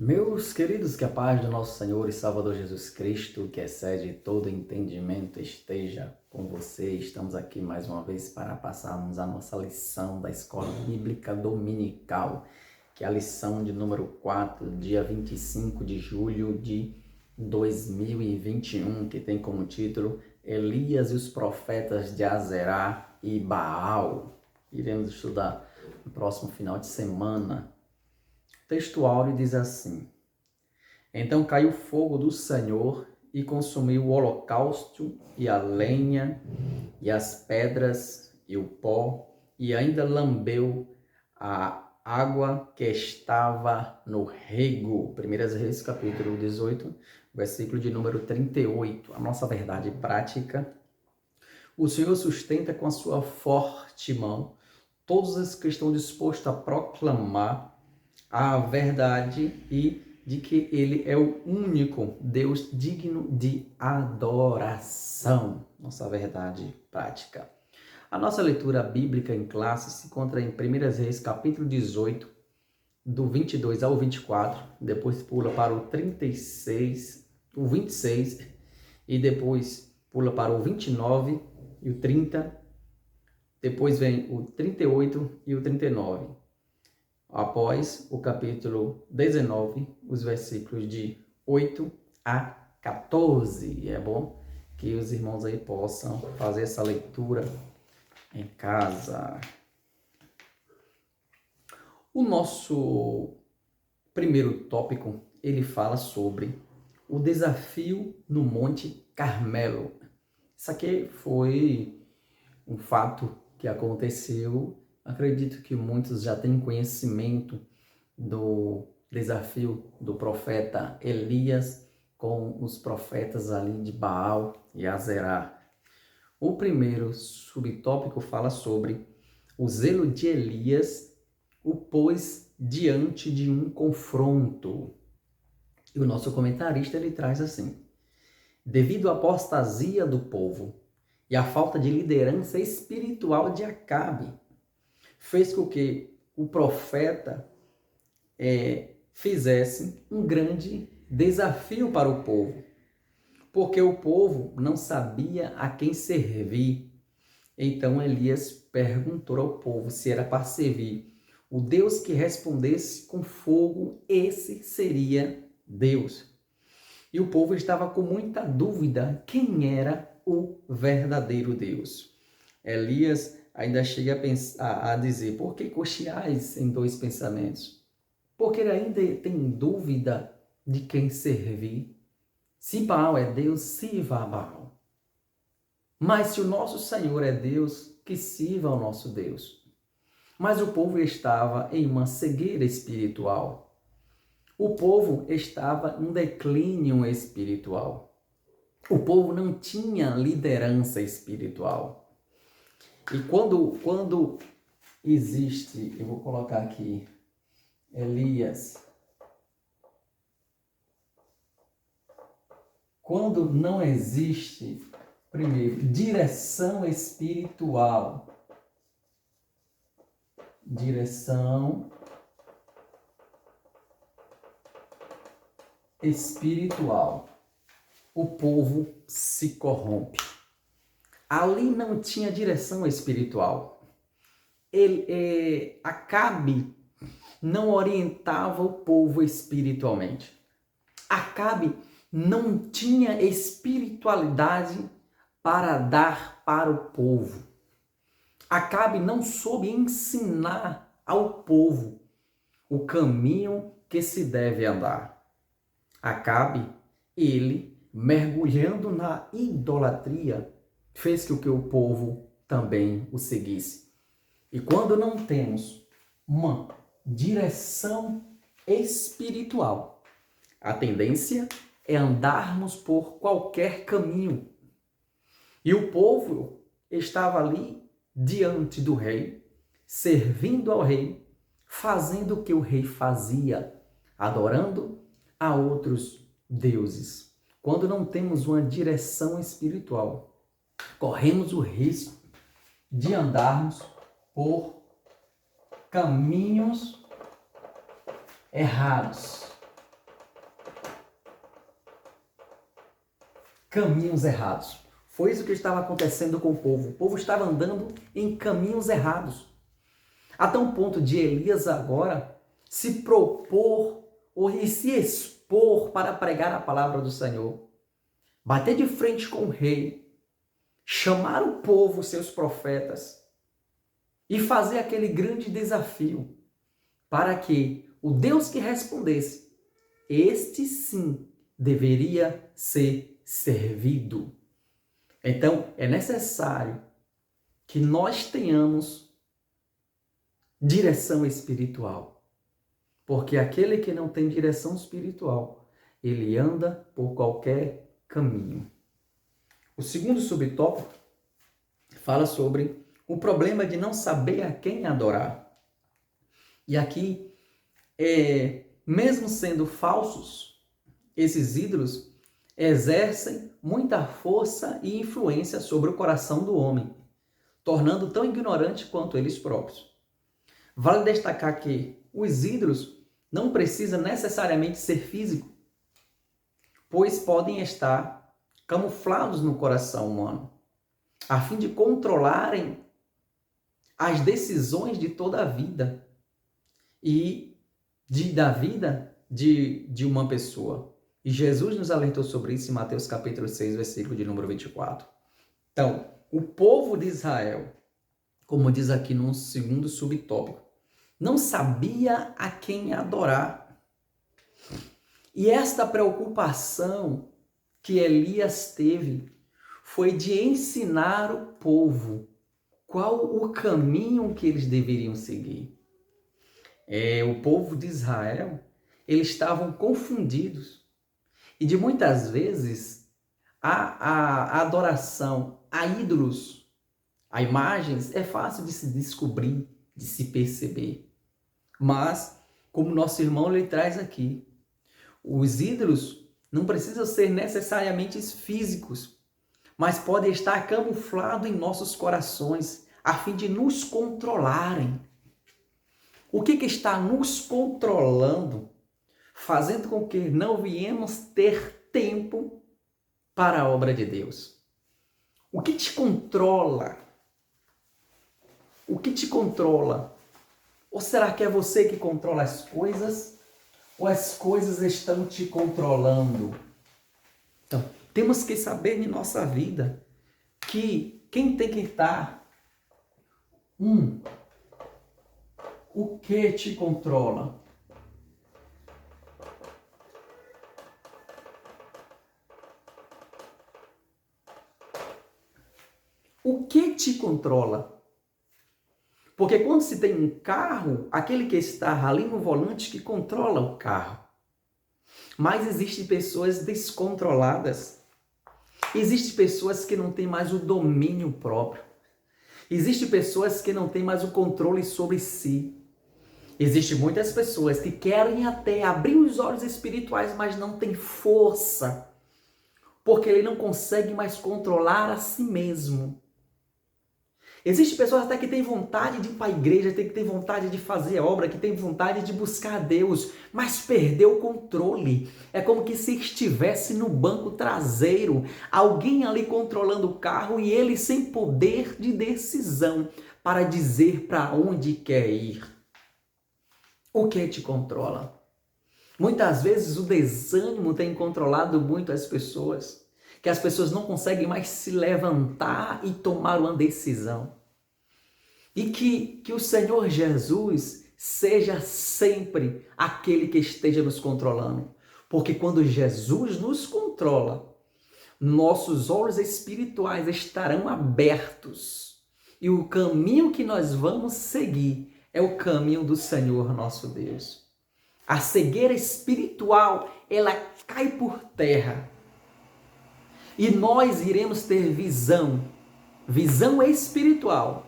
Meus queridos, que a paz do nosso Senhor e Salvador Jesus Cristo, que excede todo entendimento, esteja com você. Estamos aqui mais uma vez para passarmos a nossa lição da Escola Bíblica Dominical, que é a lição de número 4, dia 25 de julho de 2021, que tem como título Elias e os profetas de Azerá e Baal. Iremos estudar no próximo final de semana. O texto áureo diz assim: Então caiu fogo do Senhor e consumiu o holocausto e a lenha e as pedras e o pó, e ainda lambeu a água que estava no rego. 1 Reis, capítulo 18, versículo de número 38. A nossa verdade prática: o Senhor sustenta com a sua forte mão todos os que estão dispostos a proclamar a verdade e de que Ele é o único Deus digno de adoração. Nossa verdade prática. A nossa leitura bíblica em classe se encontra em 1 Reis, capítulo 18, do 22 ao 24, depois pula para o 36, o 26, e depois pula para o 29 e o 30, depois vem o 38 e o 39. Após o capítulo 19, os versículos de 8 a 14. E é bom que os irmãos aí possam fazer essa leitura em casa. O nosso primeiro tópico, ele fala sobre o desafio no Monte Carmelo. Isso aqui foi um fato que aconteceu. Acredito que muitos já têm conhecimento do desafio do profeta Elias com os profetas ali de Baal e Azerá. O primeiro subtópico fala sobre o zelo de Elias o pôs diante de um confronto. E o nosso comentarista ele traz assim: devido à apostasia do povo e à falta de liderança espiritual de Acabe, fez com que o profeta fizesse um grande desafio para o povo, porque o povo não sabia a quem servir. Então Elias perguntou ao povo se era para servir o Deus que respondesse com fogo, esse seria Deus. E o povo estava com muita dúvida quem era o verdadeiro Deus. Elias ainda chega a dizer: por que cocheais em dois pensamentos? Porque ele ainda tem dúvida de quem servir. Se Baal é Deus, sirva a Baal. Mas se o nosso Senhor é Deus, que sirva ao nosso Deus. Mas o povo estava em uma cegueira espiritual. O povo estava em um declínio espiritual. O povo não tinha liderança espiritual. E quando existe, eu vou colocar aqui, Elias, quando não existe, primeiro, direção espiritual, o povo se corrompe. Ali não tinha direção espiritual. Acabe não orientava o povo espiritualmente. Acabe não tinha espiritualidade para dar para o povo. Acabe não soube ensinar ao povo o caminho que se deve andar. Acabe, ele, mergulhando na idolatria, fez com que o povo também o seguisse. E quando não temos uma direção espiritual, a tendência é andarmos por qualquer caminho. E o povo estava ali diante do rei, servindo ao rei, fazendo o que o rei fazia, adorando a outros deuses. Quando não temos uma direção espiritual, corremos o risco de andarmos por caminhos errados. caminhos errados. Foi isso que estava acontecendo com o povo. O povo estava andando em caminhos errados. Até um ponto de Elias agora se propor ou se expor para pregar a palavra do Senhor. Bater de frente com o rei, chamar o povo, seus profetas, e fazer aquele grande desafio para que o Deus que respondesse, este sim deveria ser servido. Então, é necessário que nós tenhamos direção espiritual. Porque aquele que não tem direção espiritual, ele anda por qualquer caminho. O segundo subtópico fala sobre o problema de não saber a quem adorar. E aqui, mesmo sendo falsos, esses ídolos exercem muita força e influência sobre o coração do homem, tornando tão ignorante quanto eles próprios. Vale destacar que os ídolos não precisam necessariamente ser físicos, pois podem estar camuflados no coração humano, a fim de controlarem as decisões de toda a vida e da vida de uma pessoa. E Jesus nos alertou sobre isso em Mateus capítulo 6, versículo de número 24. Então, o povo de Israel, como diz aqui no segundo subtópico, não sabia a quem adorar. E esta preocupação que Elias teve foi de ensinar o povo qual o caminho que eles deveriam seguir. O povo de Israel, eles estavam confundidos. E de muitas vezes, a adoração a ídolos, a imagens, é fácil de se descobrir, de se perceber. Mas, como nosso irmão lhe traz aqui, os ídolos não precisam ser necessariamente físicos, mas podem estar camuflados em nossos corações, a fim de nos controlarem. O que está nos controlando, fazendo com que não viemos ter tempo para a obra de Deus? O que te controla? O que te controla? Ou será que é você que controla as coisas? Ou as coisas estão te controlando? Então, temos que saber em nossa vida que quem tem que estar, o que te controla? O que te controla? Porque quando se tem um carro, aquele que está ali no volante que controla o carro. Mas existem pessoas descontroladas. Existem pessoas que não têm mais o domínio próprio. Existem pessoas que não têm mais o controle sobre si. Existem muitas pessoas que querem até abrir os olhos espirituais, mas não têm força. Porque ele não consegue mais controlar a si mesmo. Existem pessoas até que têm vontade de ir para a igreja, que têm vontade de fazer a obra, que têm vontade de buscar a Deus, mas perdeu o controle. É como que se estivesse no banco traseiro, alguém ali controlando o carro e ele sem poder de decisão para dizer para onde quer ir. O que te controla? Muitas vezes o desânimo tem controlado muito as pessoas, que as pessoas não conseguem mais se levantar e tomar uma decisão. E que o Senhor Jesus seja sempre aquele que esteja nos controlando. Porque quando Jesus nos controla, nossos olhos espirituais estarão abertos. E o caminho que nós vamos seguir é o caminho do Senhor nosso Deus. A cegueira espiritual, ela cai por terra. E nós iremos ter visão espiritual,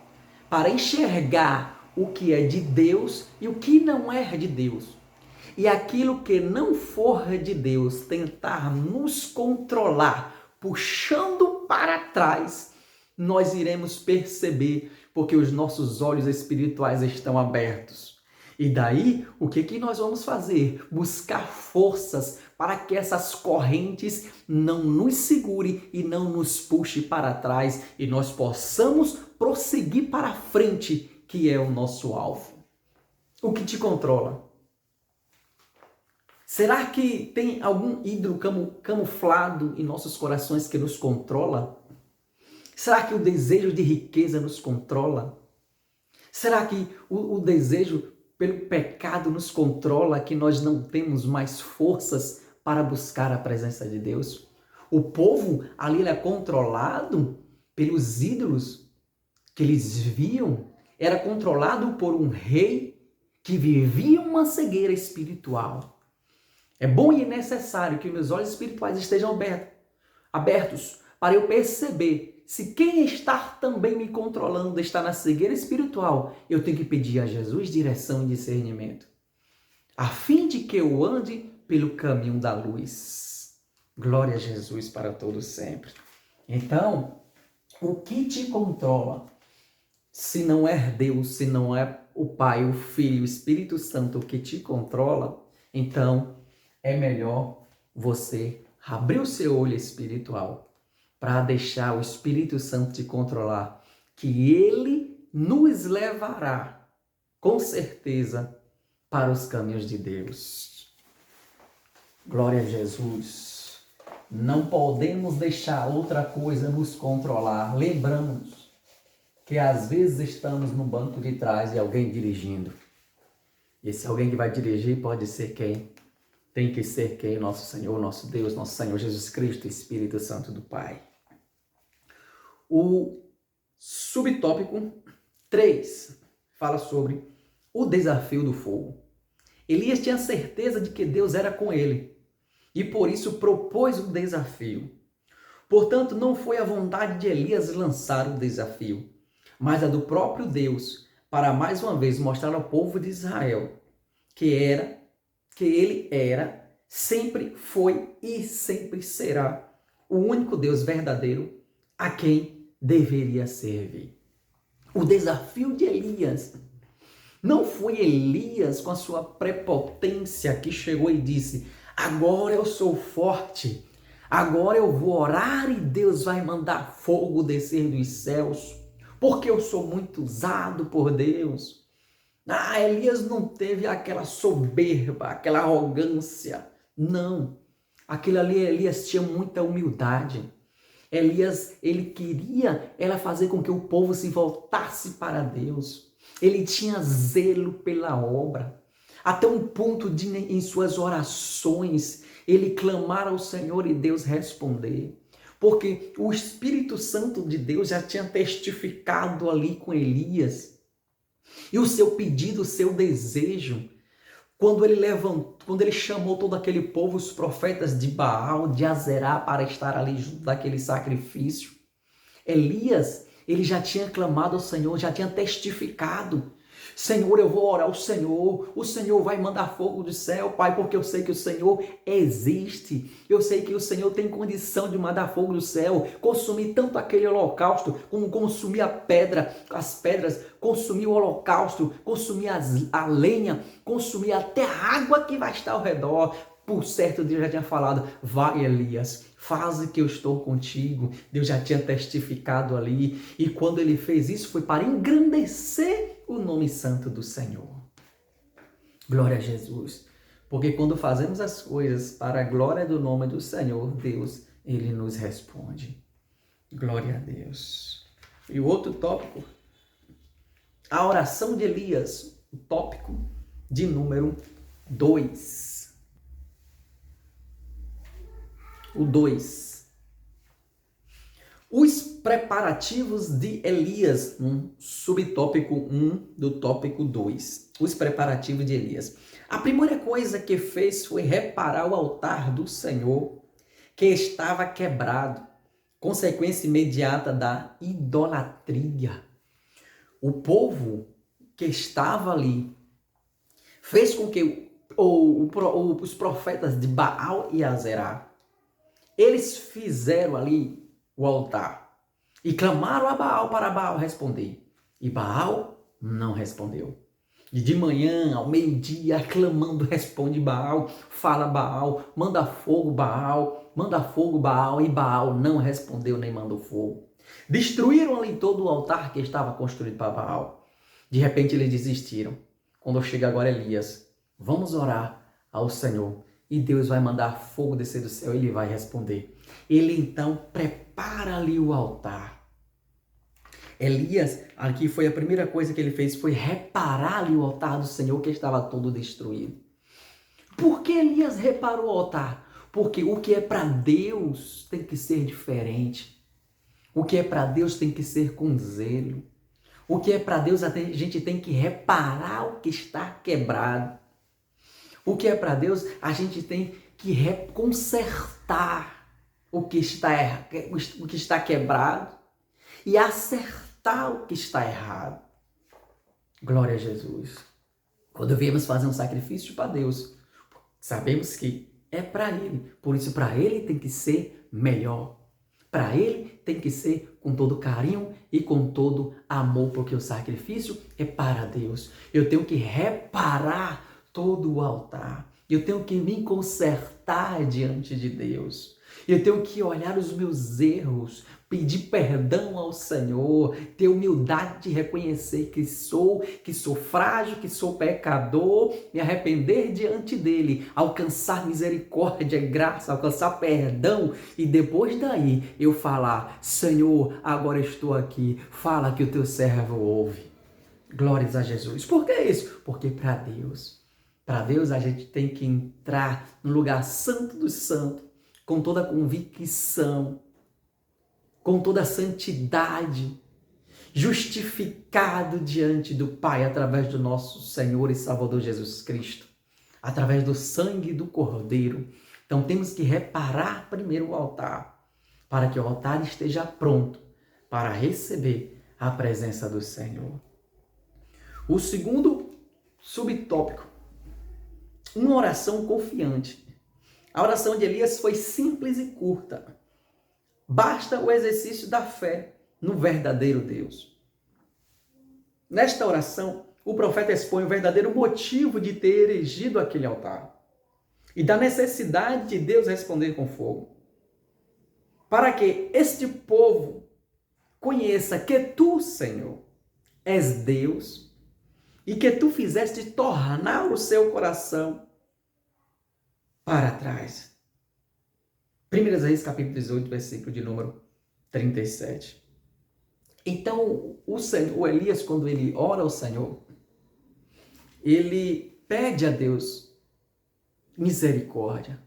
para enxergar o que é de Deus e o que não é de Deus. E aquilo que não for de Deus, tentar nos controlar, puxando para trás, nós iremos perceber, porque os nossos olhos espirituais estão abertos. E daí, o que nós vamos fazer? Buscar forças para que essas correntes não nos segurem e não nos puxe para trás e nós possamos prosseguir para frente, que é o nosso alvo. O que te controla? Será que tem algum ídolo camuflado em nossos corações que nos controla? Será que o desejo de riqueza nos controla? Será que o desejo pelo pecado nos controla, que nós não temos mais forças para buscar a presença de Deus? O povo ali era controlado pelos ídolos que eles viam, era controlado por um rei que vivia uma cegueira espiritual. É bom e necessário que meus olhos espirituais estejam abertos para eu perceber se quem está também me controlando está na cegueira espiritual. Eu tenho que pedir a Jesus direção e discernimento, a fim de que eu ande pelo caminho da luz. Glória a Jesus para todos sempre. Então, o que te controla? Se não é Deus, se não é o Pai, o Filho, o Espírito Santo que te controla, então é melhor você abrir o seu olho espiritual para deixar o Espírito Santo te controlar, que ele nos levará, com certeza, para os caminhos de Deus. Glória a Jesus. Não podemos deixar outra coisa nos controlar. Lembramos que às vezes estamos no banco de trás e alguém dirigindo. E esse alguém que vai dirigir pode ser quem? Tem que ser quem? Nosso Senhor, nosso Deus, nosso Senhor Jesus Cristo, Espírito Santo do Pai. O subtópico 3 fala sobre o desafio do fogo. Elias tinha certeza de que Deus era com ele e por isso propôs o desafio. Portanto, não foi a vontade de Elias lançar o desafio, mas a do próprio Deus, para mais uma vez mostrar ao povo de Israel que ele era, sempre foi e sempre será o único Deus verdadeiro a quem deveria servir. O desafio de Elias não foi Elias com a sua prepotência que chegou e disse: agora eu sou forte, agora eu vou orar e Deus vai mandar fogo descer dos céus, porque eu sou muito usado por Deus. Elias não teve aquela soberba, aquela arrogância. Não. Aquilo ali, Elias tinha muita humildade. Elias, ele queria fazer com que o povo se voltasse para Deus. Ele tinha zelo pela obra. Até um ponto de, em suas orações, ele clamar ao Senhor e Deus responder. Porque o Espírito Santo de Deus já tinha testificado ali com Elias. E o seu pedido, o seu desejo, quando ele chamou todo aquele povo, os profetas de Baal, de Azerá, para estar ali junto daquele sacrifício, Elias, ele já tinha clamado ao Senhor, já tinha testificado: Senhor, eu vou orar ao Senhor, o Senhor vai mandar fogo do céu, Pai, porque eu sei que o Senhor existe, eu sei que o Senhor tem condição de mandar fogo do céu, consumir tanto aquele holocausto, como consumir as pedras, consumir o holocausto, consumir a lenha, consumir até a água que vai estar ao redor. Por certo, Deus já tinha falado: vai, Elias, faz o que eu estou contigo. Deus já tinha testificado ali, e quando ele fez isso foi para engrandecer o nome santo do Senhor. Glória a Jesus. Porque quando fazemos as coisas para a glória do nome do Senhor, Deus, ele nos responde. Glória a Deus. E o outro tópico, a oração de Elias, o tópico de número 2. O 2. Os preparativos de Elias, subtópico 1 do tópico 2. Os preparativos de Elias. A primeira coisa que fez foi reparar o altar do Senhor, que estava quebrado, consequência imediata da idolatria. O povo que estava ali fez com que os profetas de Baal e Azerá, eles fizeram ali o altar e clamaram a Baal para Baal responder. E Baal não respondeu. E de manhã, ao meio-dia, clamando, responde Baal, fala Baal, manda fogo Baal, e Baal não respondeu nem mandou fogo. Destruíram ali todo o altar que estava construído para Baal. De repente eles desistiram. Quando chega agora Elias, vamos orar ao Senhor e Deus vai mandar fogo descer do céu e ele vai responder. Ele então prepara ali o altar. Elias, aqui foi a primeira coisa que ele fez, foi reparar ali o altar do Senhor que estava todo destruído. Por que Elias reparou o altar? Porque o que é para Deus tem que ser diferente. O que é para Deus tem que ser com zelo. O que é para Deus, a gente tem que reparar o que está quebrado. O que é para Deus, a gente tem que consertar o que está quebrado e acertar o que está errado. Glória a Jesus. Quando viemos fazer um sacrifício para Deus, sabemos que é para Ele. Por isso, para Ele tem que ser melhor. Para Ele tem que ser com todo carinho e com todo amor, porque o sacrifício é para Deus. Eu tenho que reparar todo o altar. Eu tenho que me consertar diante de Deus. Eu tenho que olhar os meus erros, pedir perdão ao Senhor, ter humildade de reconhecer que sou frágil, que sou pecador, me arrepender diante dele, alcançar misericórdia e graça, alcançar perdão e depois daí eu falar, Senhor, agora estou aqui, fala que o teu servo ouve. Glórias a Jesus. Por que isso? Porque para Deus a gente tem que entrar no lugar santo dos santos, com toda a convicção, com toda a santidade, justificado diante do Pai através do nosso Senhor e Salvador Jesus Cristo, através do sangue do Cordeiro. Então temos que reparar primeiro o altar, para que o altar esteja pronto para receber a presença do Senhor. O segundo subtópico, uma oração confiante. A oração de Elias foi simples e curta. Basta o exercício da fé no verdadeiro Deus. Nesta oração, o profeta expõe o verdadeiro motivo de ter erigido aquele altar e da necessidade de Deus responder com fogo. Para que este povo conheça que tu, Senhor, és Deus e que tu fizeste tornar o seu coração para trás. 1 Reis capítulo 18, versículo de número 37. Então, o Elias, quando ele ora ao Senhor, ele pede a Deus misericórdia.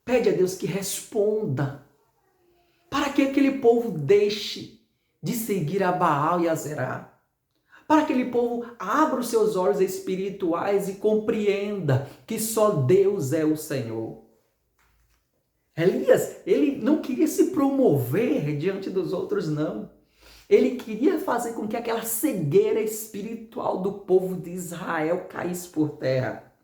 Pede a Deus que responda para que aquele povo deixe de seguir a Baal e a Zerá. Para que aquele povo abra os seus olhos espirituais e compreenda que só Deus é o Senhor. Elias, ele não queria se promover diante dos outros, não. Ele queria fazer com que aquela cegueira espiritual do povo de Israel caísse por terra.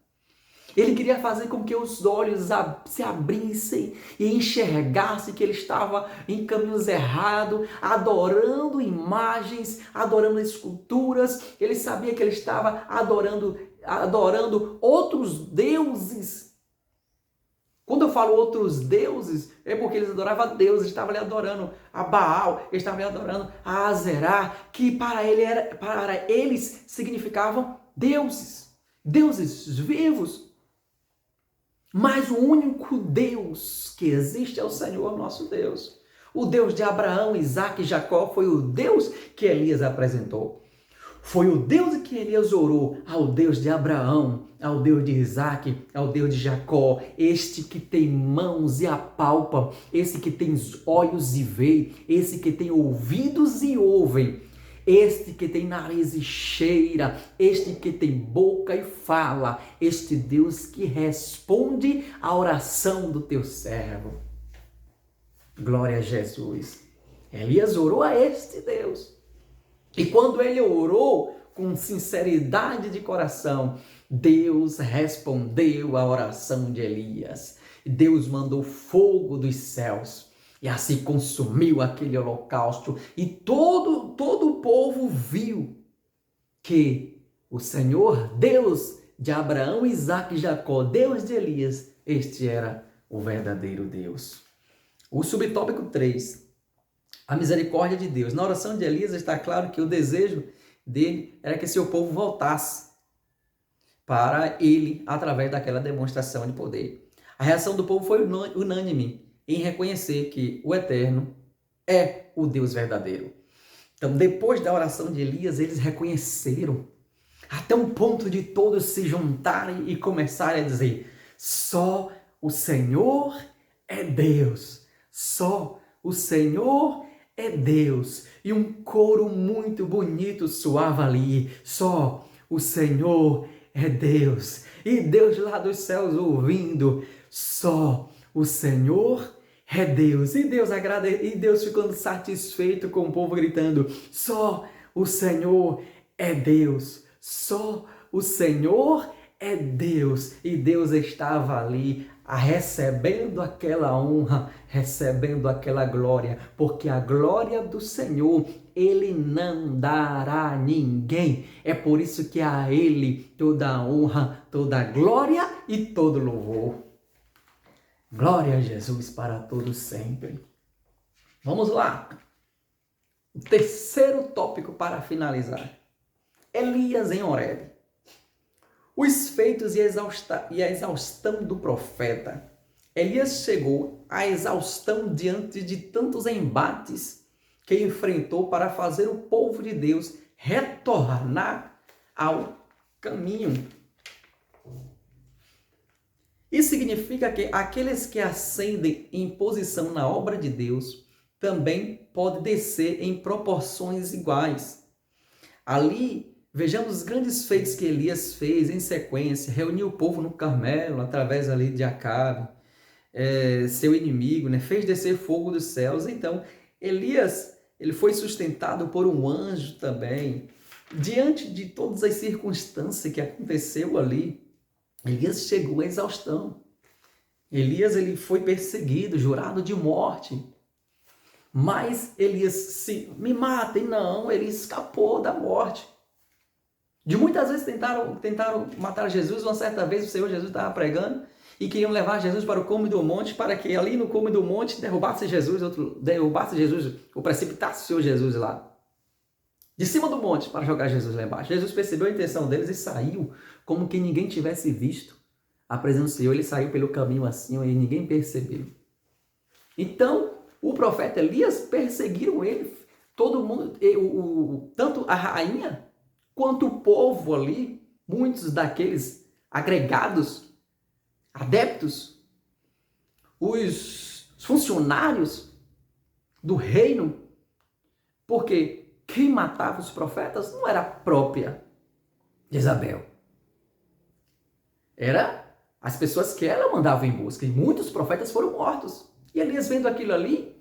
Ele queria fazer com que os olhos se abrissem e enxergassem que ele estava em caminhos errados, adorando imagens, adorando esculturas. Ele sabia que ele estava adorando outros deuses. Quando eu falo outros deuses, é porque eles adoravam a Deus, eles estavam ali adorando a Baal, eles estavam ali adorando a Azerá, que para eles significavam deuses, deuses vivos. Mas o único Deus que existe é o Senhor nosso Deus. O Deus de Abraão, Isaque e Jacó foi o Deus que Elias apresentou. Foi o Deus que Elias orou ao Deus de Abraão, ao Deus de Isaque, ao Deus de Jacó, este que tem mãos e apalpa, esse que tem olhos e vê, esse que tem ouvidos e ouvem, este que tem nariz e cheira, este que tem boca e fala, este Deus que responde à oração do teu servo. Glória a Jesus. Elias orou a este Deus. E quando ele orou com sinceridade de coração, Deus respondeu à oração de Elias. Deus mandou fogo dos céus e assim consumiu aquele holocausto. E todo o povo viu que o Senhor, Deus de Abraão, Isaque e Jacó, Deus de Elias, este era o verdadeiro Deus. O subtópico 3, a misericórdia de Deus. Na oração de Elias está claro que o desejo dele era que seu povo voltasse para ele através daquela demonstração de poder. A reação do povo foi unânime em reconhecer que o Eterno é o Deus verdadeiro. Então, depois da oração de Elias, eles reconheceram, até um ponto de todos se juntarem e começarem a dizer: só o Senhor é Deus, só o Senhor é Deus. E um coro muito bonito soava ali: só o Senhor é Deus. E Deus lá dos céus ouvindo: só o Senhor é Deus. E Deus ficando satisfeito com o povo gritando: só o Senhor é Deus. Só o Senhor é Deus. E Deus estava ali recebendo aquela honra, recebendo aquela glória, porque a glória do Senhor Ele não dará a ninguém. É por isso que a Ele toda a honra, toda a glória e todo louvor. Glória a Jesus para todos sempre. Vamos lá. O terceiro tópico para finalizar. Elias em Horebe. Os feitos e a exaustão do profeta. Elias chegou à exaustão diante de tantos embates que enfrentou para fazer o povo de Deus retornar ao caminho. Isso significa que aqueles que ascendem em posição na obra de Deus também podem descer em proporções iguais. Ali, vejamos os grandes feitos que Elias fez em sequência. Reuniu o povo no Carmelo, através ali de Acabe, seu inimigo, né? Fez descer fogo dos céus. Então, Elias, ele foi sustentado por um anjo também. Diante de todas as circunstâncias que aconteceu ali, Elias chegou à exaustão. Elias, ele foi perseguido, jurado de morte. Mas Elias, me matem, não, ele escapou da morte. De muitas vezes tentaram matar Jesus. Uma certa vez o Senhor Jesus estava pregando e queriam levar Jesus para o cume do monte, para que ali no cume do monte derrubasse Jesus, ou precipitasse o Senhor Jesus lá, de cima do monte, para jogar Jesus lá embaixo. Jesus percebeu a intenção deles e saiu como que ninguém tivesse visto a presença do Senhor. Ele saiu pelo caminho assim e ninguém percebeu. Então, o profeta Elias, perseguiram ele, todo mundo, tanto a rainha quanto o povo ali, muitos daqueles agregados, adeptos, os funcionários do reino, porque quem matava os profetas não era a própria Jezabel. Era as pessoas que ela mandava em busca, e muitos profetas foram mortos. E Elias, vendo aquilo ali,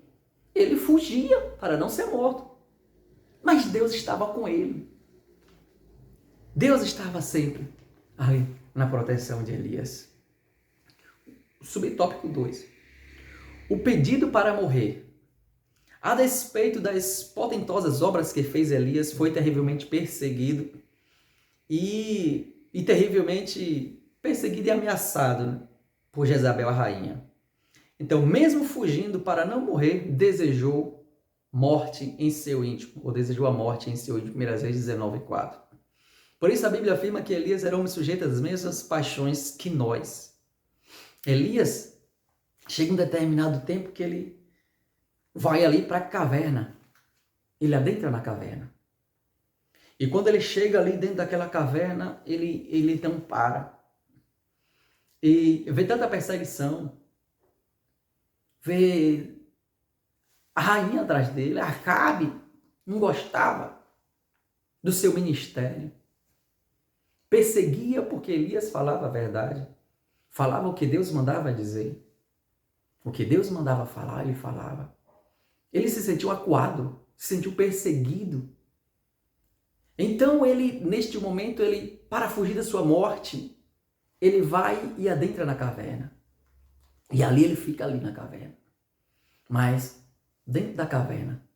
ele fugia para não ser morto. Mas Deus estava com ele. Deus estava sempre ali na proteção de Elias. Subtópico 2. O pedido para morrer. A despeito das potentosas obras que fez Elias, foi terrivelmente perseguido e terrivelmente perseguido e ameaçado, né, por Jezabel, a rainha. Então, mesmo fugindo para não morrer, desejou morte em seu íntimo, ou desejou a morte em seu íntimo, 1 Reis 19:4. Por isso a Bíblia afirma que Elias era homem sujeito às mesmas paixões que nós. Elias chega um determinado tempo que ele vai ali para a caverna. Ele adentra na caverna. E quando ele chega ali dentro daquela caverna, ele então para. E vê tanta perseguição, vê a rainha atrás dele. Acabe não gostava do seu ministério. Perseguia porque Elias falava a verdade. Falava o que Deus mandava dizer. O que Deus mandava falar, ele falava. Ele se sentiu acuado, se sentiu perseguido. Então ele, neste momento, para fugir da sua morte, ele vai e adentra na caverna. E ali ele fica ali na caverna. Mas, dentro da caverna,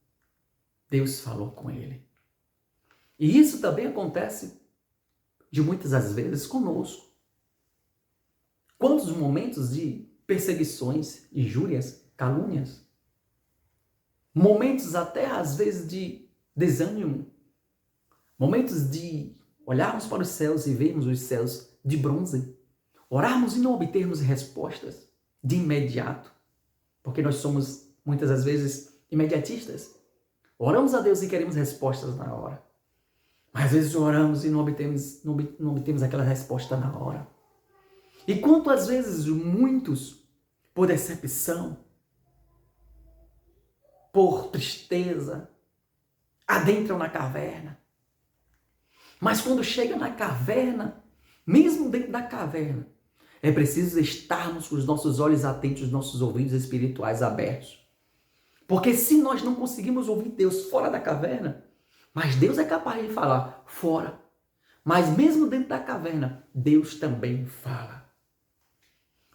Deus falou com ele. E isso também acontece de muitas das vezes conosco. Quantos momentos de perseguições, injúrias, calúnias, momentos até às vezes de desânimo, momentos de olharmos para os céus e vermos os céus de bronze, orarmos e não obtermos respostas de imediato, porque nós somos muitas das vezes imediatistas. Oramos a Deus e queremos respostas na hora, mas às vezes oramos e não obtemos aquela resposta na hora. E quantas vezes muitos, por decepção, por tristeza, adentram na caverna. Mas quando chega na caverna, mesmo dentro da caverna, é preciso estarmos com os nossos olhos atentos, os nossos ouvidos espirituais abertos. Porque se nós não conseguimos ouvir Deus fora da caverna, mas Deus é capaz de falar fora. Mas mesmo dentro da caverna, Deus também fala.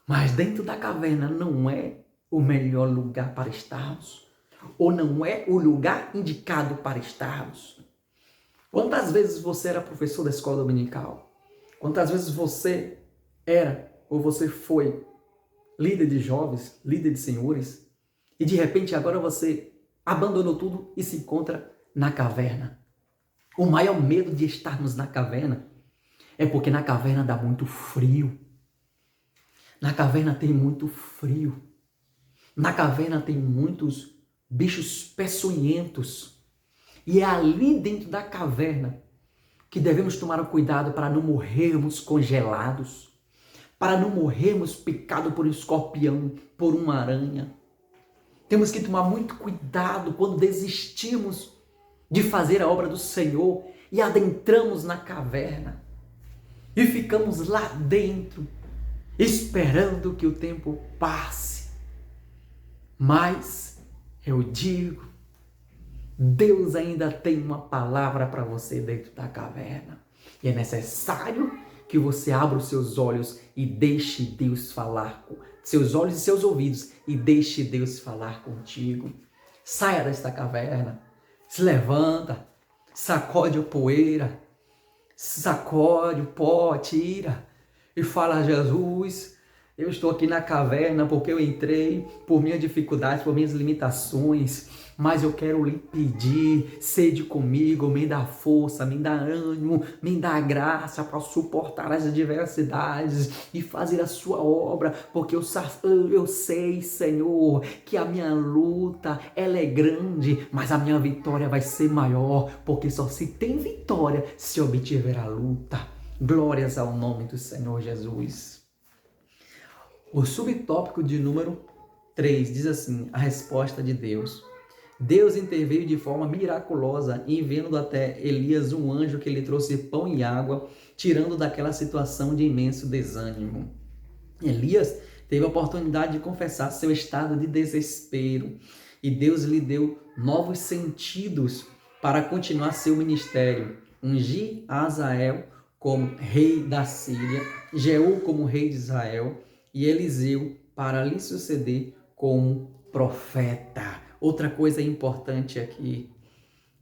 Mas dentro da caverna não é o melhor lugar para estarmos. Ou não é o lugar indicado para estarmos. Quantas vezes você era professor da escola dominical? Quantas vezes você era ou você foi líder de jovens, líder de senhores, e de repente agora você abandonou tudo e se encontra na caverna? O maior medo de estarmos na caverna é porque na caverna dá muito frio. Na caverna tem muito frio. Na caverna tem muitos bichos peçonhentos. E é ali dentro da caverna que devemos tomar o cuidado para não morrermos congelados, para não morrermos picados por um escorpião, por uma aranha. Temos que tomar muito cuidado quando desistimos de fazer a obra do Senhor e adentramos na caverna e ficamos lá dentro, esperando que o tempo passe. Mas eu digo, Deus ainda tem uma palavra para você dentro da caverna. E é necessário que você abra os seus olhos e deixe Deus falar com seus olhos e seus ouvidos e deixe Deus falar contigo. Saia desta caverna, se levanta, sacode a poeira, sacode o pó, tira e fala: Jesus, eu estou aqui na caverna porque eu entrei por minhas dificuldades, por minhas limitações, mas eu quero lhe pedir, sede comigo, me dá força, me dá ânimo, me dá graça para suportar as adversidades e fazer a sua obra, porque eu sei, Senhor, que a minha luta, ela é grande, mas a minha vitória vai ser maior, porque só se tem vitória se obtiver a luta. Glórias ao nome do Senhor Jesus. O subtópico de número 3 diz assim: a resposta de Deus. Deus interveio de forma miraculosa, enviando até Elias um anjo que lhe trouxe pão e água, tirando daquela situação de imenso desânimo. Elias teve a oportunidade de confessar seu estado de desespero e Deus lhe deu novos sentidos para continuar seu ministério. Ungir Azael como rei da Síria, Jeú como rei de Israel e Eliseu para lhe suceder como profeta. Outra coisa importante aqui,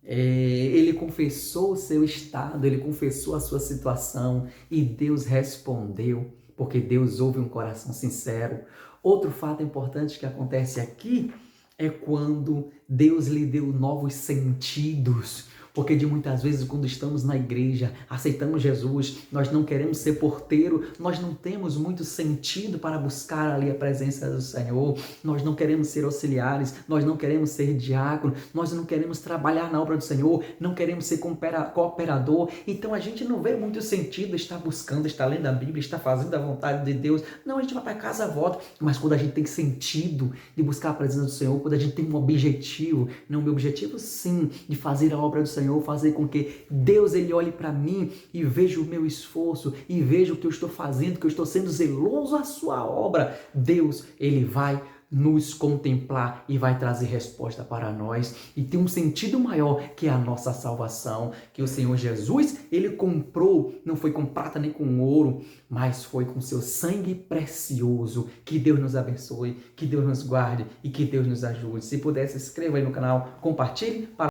ele confessou o seu estado, ele confessou a sua situação e Deus respondeu, porque Deus ouve um coração sincero. Outro fato importante que acontece aqui é quando Deus lhe deu novos sentidos. Porque de muitas vezes quando estamos na igreja, aceitamos Jesus, nós não queremos ser porteiro, nós não temos muito sentido para buscar ali a presença do Senhor, nós não queremos ser auxiliares, nós não queremos ser diácono, nós não queremos trabalhar na obra do Senhor, não queremos ser cooperador, então a gente não vê muito sentido estar buscando, estar lendo a Bíblia, estar fazendo a vontade de Deus. Não, a gente vai para casa, volta, mas quando a gente tem sentido de buscar a presença do Senhor, quando a gente tem um objetivo, não, meu objetivo sim, de fazer a obra do Senhor, fazer com que Deus ele olhe para mim e veja o meu esforço e veja o que eu estou fazendo, que eu estou sendo zeloso à sua obra. Deus ele vai nos contemplar e vai trazer resposta para nós e tem um sentido maior que é a nossa salvação, que o Senhor Jesus ele comprou, não foi com prata nem com ouro, mas foi com seu sangue precioso. Que Deus nos abençoe, que Deus nos guarde e que Deus nos ajude. Se puder, se inscreva aí no canal, compartilhe para